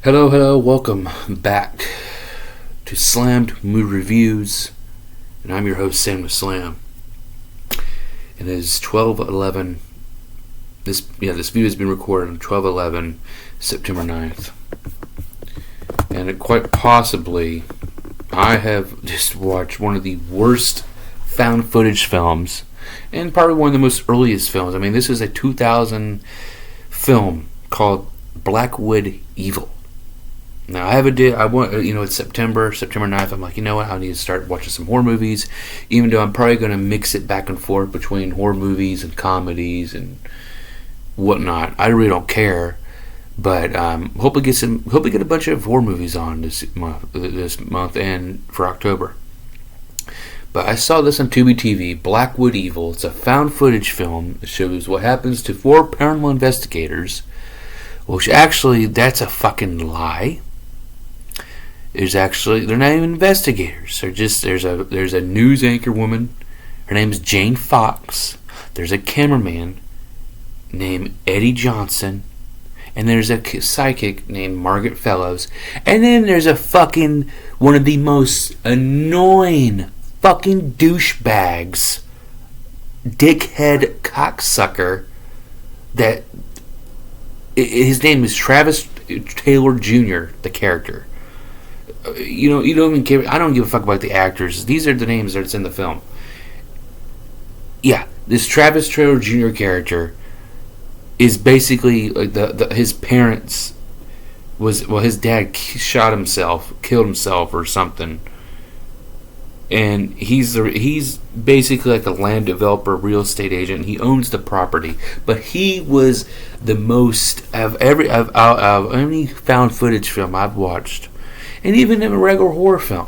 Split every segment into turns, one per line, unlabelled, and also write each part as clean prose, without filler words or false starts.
Hello, welcome back to Slammed Movie Reviews, and I'm your host, Sam the Slam. And it is 12/11. This video has been recorded on 12/11, September 9th. And quite possibly, I have just watched one of the worst found footage films, and probably one of the most earliest films. I mean, this is a 2000 film called Blackwood Evil. Now, it's September 9th. I'm like, you know what? I need to start watching some horror movies, even though I'm probably going to mix it back and forth between horror movies and comedies and whatnot. I really don't care, but hope we get a bunch of horror movies on this month and for October. But I saw this on Tubi TV, Blackwood Evil. It's a found footage film that shows what happens to 4 paranormal investigators, which actually, that's a fucking lie. They're not even investigators. There's a news anchor woman. Her name is Jane Fox. There's a cameraman named Eddie Johnson. And there's a psychic named Margaret Fellows. And then there's a fucking one of the most annoying fucking douchebags, dickhead cocksucker that his name is Travis Taylor Jr., the character. You don't even care. I don't give a fuck about the actors. These are the names that's in the film. Yeah, this Travis Taylor Jr. character is basically his parents his dad killed himself or something, and he's basically like a land developer, real estate agent. He owns the property, but he was the most of any found footage film I've watched. And even in a regular horror film,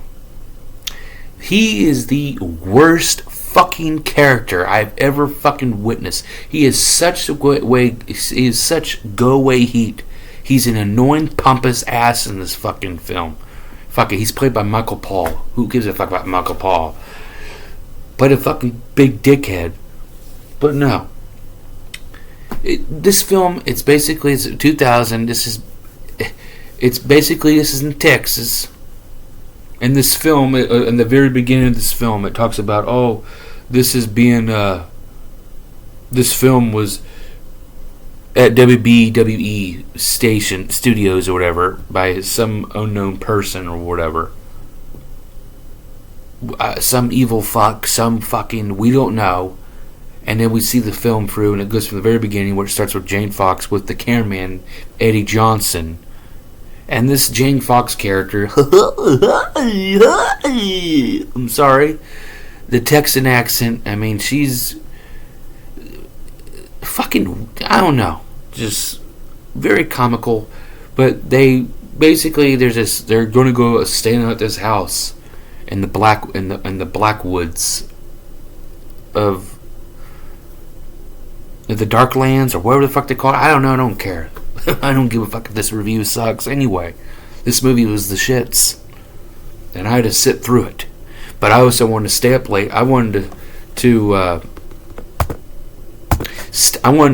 he is the worst fucking character I've ever fucking witnessed. He is such go away heat. He's an annoying pompous ass in this fucking film. Fuck it, he's played by Michael Paul. Who gives a fuck about Michael Paul? Played a fucking big dickhead. But no. This film, it's 2000. This is in Texas. And this film, in the very beginning of this film, it talks about, this film was at WBWE studios or whatever by some unknown person or whatever. Some evil fuck, some fucking, we don't know. And then we see the film through, and it goes from the very beginning where it starts with Jane Fox with the cameraman, Eddie Johnson. And this Jane Fox character, I'm sorry, the Texan accent, I mean, she's fucking, I don't know, just very comical. But they're going to go stay at this house in the Blackwoods of the Darklands, or whatever the fuck they call it. I don't know, I don't care. I don't give a fuck if this review sucks. Anyway, this movie was the shits, and I had to sit through it. But I also wanted to stay up late. I wanted to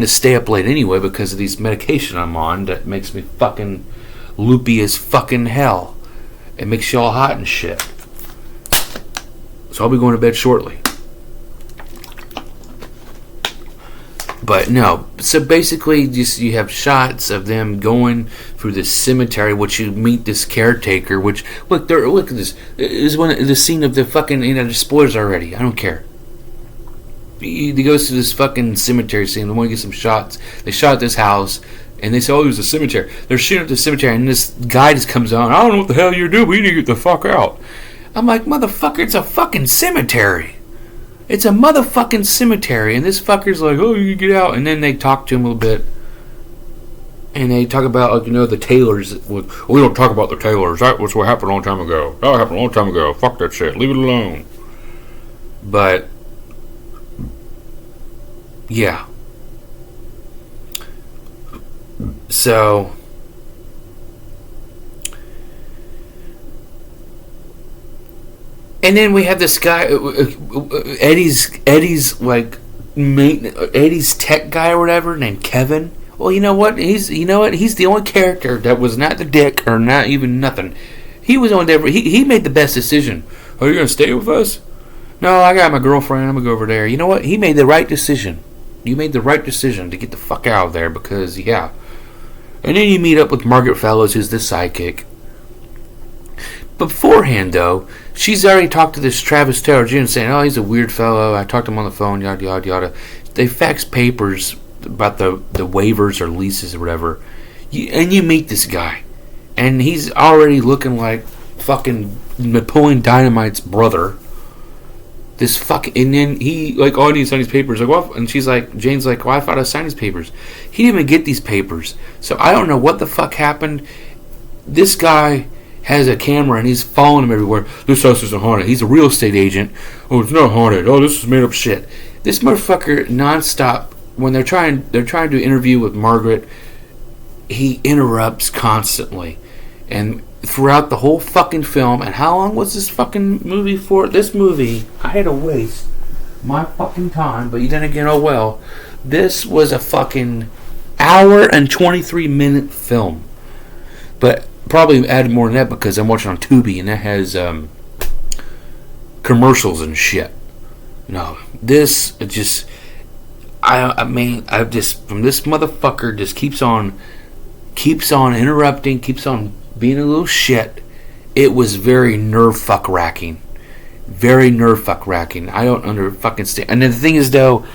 stay up late anyway because of these medication I'm on that makes me fucking loopy as fucking hell. It makes you all hot and shit. So I'll be going to bed shortly. But no, so basically you have shots of them going through this cemetery, which you meet this caretaker, which, look at this. This is the scene of the fucking, there's spoilers already, I don't care. He goes to this fucking cemetery scene, they want to get some shots. They shot at this house, and they say, there's a cemetery. They're shooting at the cemetery, and this guy just comes on, I don't know what the hell you're doing, we need to get the fuck out. I'm like, motherfucker, it's a fucking cemetery. It's a motherfucking cemetery, and this fucker's like, you can get out. And then they talk to him a little bit, and they talk about, the Taylors. We don't talk about the Taylors. That was what happened a long time ago. That happened a long time ago. Fuck that shit. Leave it alone. But, yeah. So, and then we have this guy, Eddie's tech guy or whatever, named Kevin. Well, you know what? He's the only character that was not the dick or not even nothing. He was only there. He made the best decision. Are you gonna stay with us? No, I got my girlfriend. I'm gonna go over there. You know what? He made the right decision. You made the right decision to get the fuck out of there because, yeah. And then you meet up with Margaret Fellows, who's the sidekick. Beforehand, though, she's already talked to this Travis Taylor Jr. saying, oh, he's a weird fellow. I talked to him on the phone, yada, yada, yada. They fax papers about the waivers or leases or whatever. And you meet this guy. And he's already looking like fucking Napoleon Dynamite's brother. This fucking, and then he like, oh, I need to sign these papers. Like, well, and she's like, Jane's like, well, I thought I signed these papers. He didn't even get these papers, so I don't know what the fuck happened. This guy has a camera and he's following him everywhere. This house isn't haunted. He's a real estate agent. Oh, it's not haunted. Oh, this is made up shit. This motherfucker nonstop when they're trying to interview with Margaret, he interrupts constantly, and throughout the whole fucking film. And how long was this fucking movie for? This movie, I had to waste my fucking time, but then again, oh well. This was a fucking hour and 23-minute film. But probably added more than that because I'm watching on Tubi and that has commercials and shit. No, this just, I mean, I just, from this motherfucker just keeps on interrupting, keeps on being a little shit. It was very nerve fuck racking. Very nerve fuck racking. I don't fucking stand. And the thing is, though,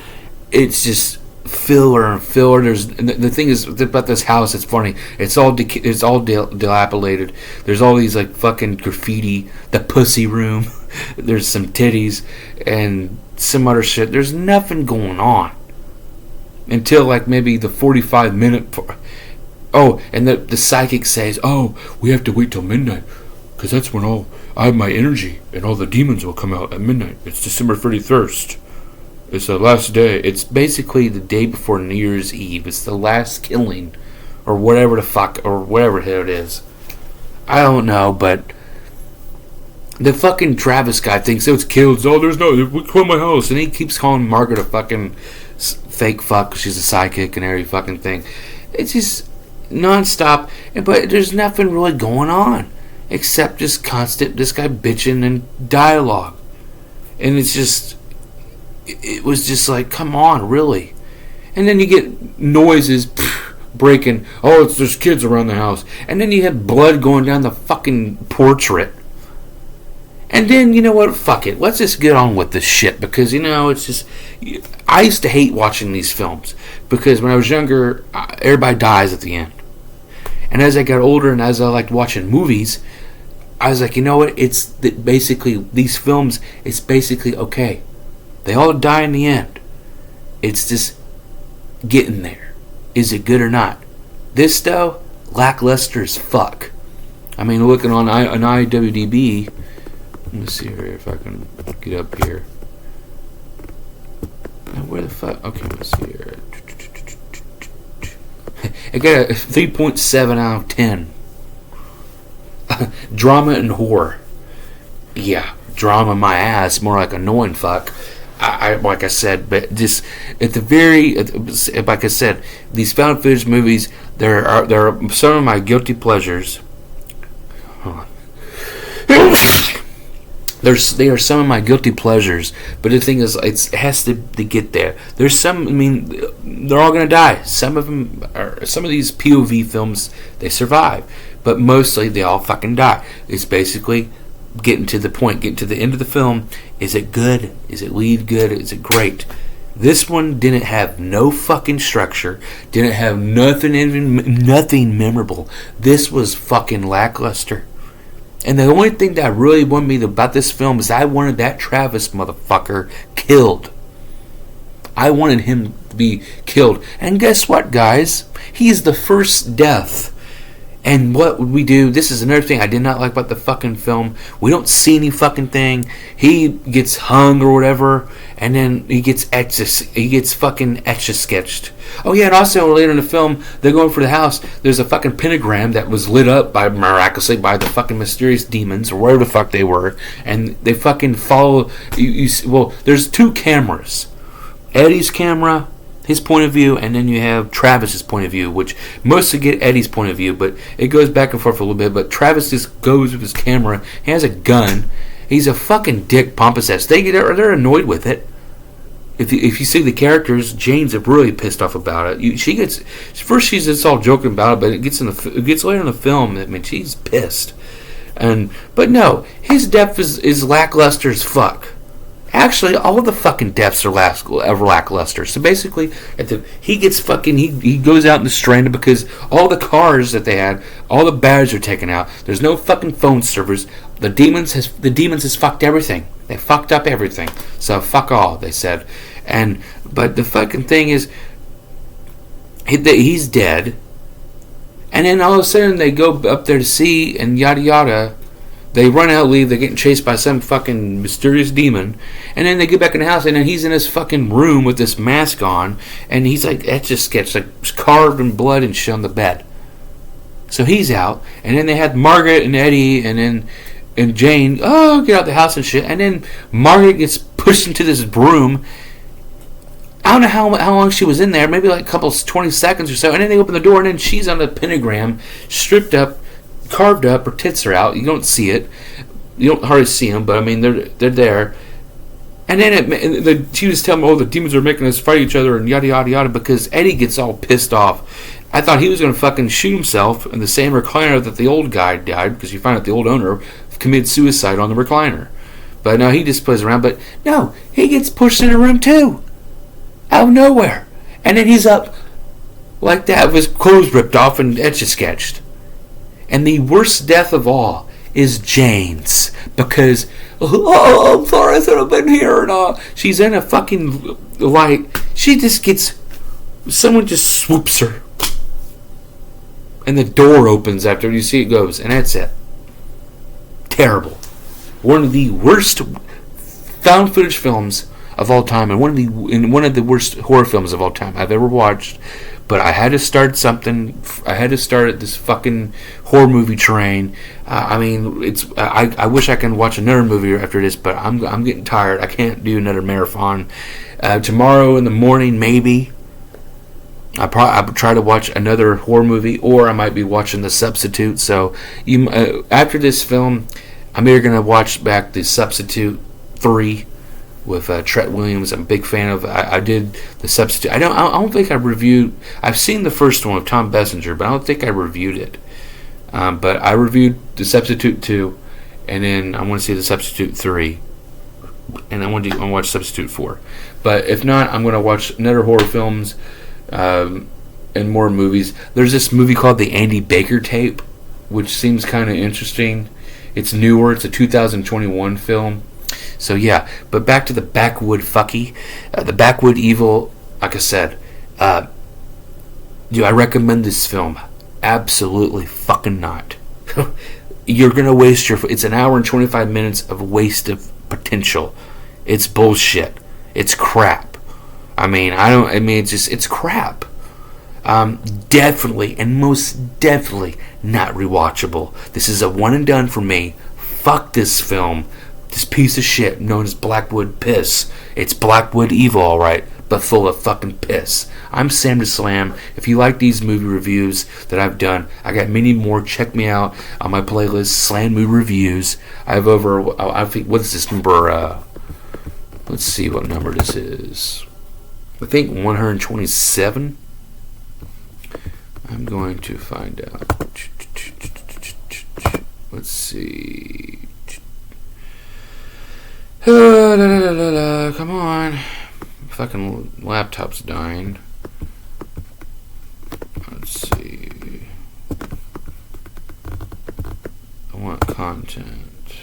it's just filler and filler. There's the thing is about this house. It's funny. It's all dilapidated. There's all these like fucking graffiti. The pussy room. There's some titties and some other shit. There's nothing going on until like maybe the 45-minute. Oh, and the psychic says, oh, we have to wait till midnight because that's when I have my energy and all the demons will come out at midnight. It's December 31st. It's the last day. It's basically the day before New Year's Eve. It's the last killing or whatever the fuck or whatever the hell it is. I don't know, but the fucking Travis guy thinks it's killed. Oh, there's no, we killed my house. And he keeps calling Margaret a fucking fake fuck. She's a psychic and every fucking thing. It's just non-stop, but there's nothing really going on except just constant this guy bitching and dialogue, and it was just like, come on, really. And then you get noises breaking. Oh, there's kids around the house, and then you have blood going down the fucking portrait. And then, you know what, fuck it, let's just get on with this shit, because, you know, it's just, I used to hate watching these films, because when I was younger, everybody dies at the end. And as I got older and as I liked watching movies, I was like, you know what, it's basically, these films, it's basically okay. They all die in the end. It's just getting there. Is it good or not? This, though, lackluster as fuck. I mean, looking on an IWDB, let me see here if I can get up here. Where the fuck? Okay, let's see here. I got a 3.7 out of 10. Drama and horror. Yeah, drama my ass. More like annoying fuck. I like I said, but just at the very, like I said, these found footage movies. There are some of my guilty pleasures. Hold on. They are some of my guilty pleasures, but the thing is, it has to get there. There's some, I mean, they're all gonna die. Some of these POV films, they survive, but mostly they all fucking die. It's basically getting to the point, getting to the end of the film. Is it good? Is it lead good? Is it great? This one didn't have no fucking structure. Didn't have nothing memorable. This was fucking lackluster. And the only thing that really wanted me about this film is I wanted that Travis motherfucker killed. I wanted him to be killed. And guess what, guys? He's the first death. And what would we do? This is another thing I did not like about the fucking film. We don't see any fucking thing. He gets hung or whatever, and then he gets fucking etch-a-sketched. Oh yeah, and also later in the film, they're going for the house. There's a fucking pentagram that was lit up miraculously by the fucking mysterious demons or whatever the fuck they were, and they fucking follow. Well, there's two cameras. Eddie's camera his point of view, and then you have Travis's point of view, which mostly get Eddie's point of view, but it goes back and forth a little bit. But Travis just goes with his camera. He has a gun. He's a fucking dick, pompous ass. They're annoyed with it. If you see the characters, Jane's really pissed off about it. She's just all joking about it, but it gets later in the film. I mean, she's pissed. But no, his death is lackluster as fuck. Actually, all of the fucking deaths are lackluster. So basically, he goes out in the stranded because all the cars that they had, all the batteries are taken out. There's no fucking phone servers. The demons has fucked everything. They fucked up everything. So fuck all, they said. But the fucking thing is, he's dead. And then all of a sudden they go up there to see and yada yada. They run out, leave. They're getting chased by some fucking mysterious demon. And then they get back in the house, and then he's in his fucking room with this mask on. And he's like, that's just sketch, like carved in blood and shit on the bed. So he's out. And then they had Margaret and Eddie and Jane, get out of the house and shit. And then Margaret gets pushed into this room. I don't know how long she was in there. Maybe like 20 seconds or so. And then they open the door, and then she's on the pentagram, stripped up, carved up. Her tits are out. You don't see it. You don't hardly see them, but I mean they're there. And then she was telling me, the demons are making us fight each other and yada yada yada, because Eddie gets all pissed off. I thought he was going to fucking shoot himself in the same recliner that the old guy died, because you find out the old owner committed suicide on the recliner. But no, he just plays around. But no, he gets pushed in the room too, out of nowhere. And then he's up like that with his clothes ripped off and etch-a-sketched. And the worst death of all is Jane's, because I'm sorry, I should have been here. And she's in a fucking light. She just gets, someone just swoops her, and the door opens after you see it goes, and that's it. Terrible. One of the worst found footage films of all time, and one of the worst horror films of all time I've ever watched. But I had to start something. I had to start this fucking horror movie train. I mean, I wish I can watch another movie after this, but I'm getting tired. I can't do another marathon. Tomorrow in the morning, maybe. I'll try to watch another horror movie, or I might be watching The Substitute. So after this film, I'm either gonna watch back The Substitute 3. With Tret Williams. I'm a big fan of. I did The Substitute. I don't think I reviewed. I've seen the first one with Tom Bessinger, but I don't think I reviewed it. But I reviewed The Substitute 2, and then I want to see The Substitute 3, and I want to watch Substitute 4. But if not, I'm going to watch another horror films and more movies. There's this movie called The Andy Baker Tape, which seems kind of interesting. It's newer. It's a 2021 film. So yeah, but back to the Blackwood the Blackwood Evil. Like I said, do I recommend this film? Absolutely fucking not. You're gonna waste it's an hour and 25 minutes of waste of potential. It's bullshit. It's crap. It's crap. Definitely and most definitely not rewatchable. This is a one and done for me. Fuck this film. This piece of shit known as Blackwood Piss. It's Blackwood Evil, alright, but full of fucking piss. I'm Sam the Slam. If you like these movie reviews that I've done, I got many more. Check me out on my playlist, Slam Movie Reviews. I have over, I think, what is this number? Let's see what number this is. I think 127. I'm going to find out. Let's see. Come on. Fucking laptop's dying. Let's see. I want content.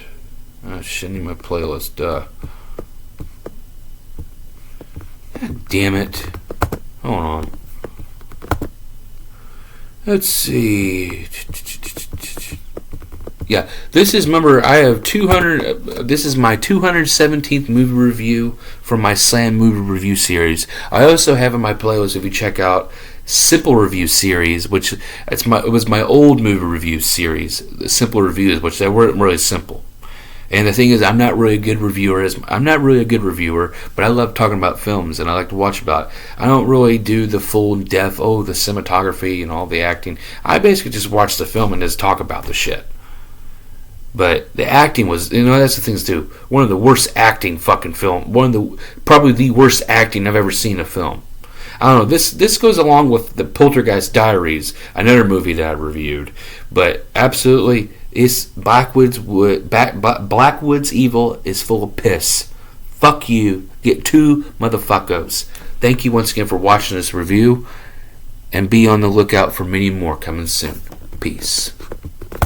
Shit, I need my playlist. God damn it. Hold on. Let's see. Yeah, this is, remember, I have 200, this is my 217th movie review from my Slam movie review series. I also have in my playlist, if you check out, Simple Review series, which it was my old movie review series, the Simple Reviews, which they weren't really simple. And the thing is, I'm not really a good reviewer, but I love talking about films and I like to watch about it. I don't really do the full depth, the cinematography and all the acting. I basically just watch the film and just talk about the shit. But the acting was, that's the thing too. One of the worst acting fucking film. Probably the worst acting I've ever seen in a film. I don't know. This goes along with the Poltergeist Diaries, another movie that I reviewed. But absolutely, Blackwood's Evil is full of piss. Fuck you. Get two motherfuckers. Thank you once again for watching this review, and be on the lookout for many more coming soon. Peace.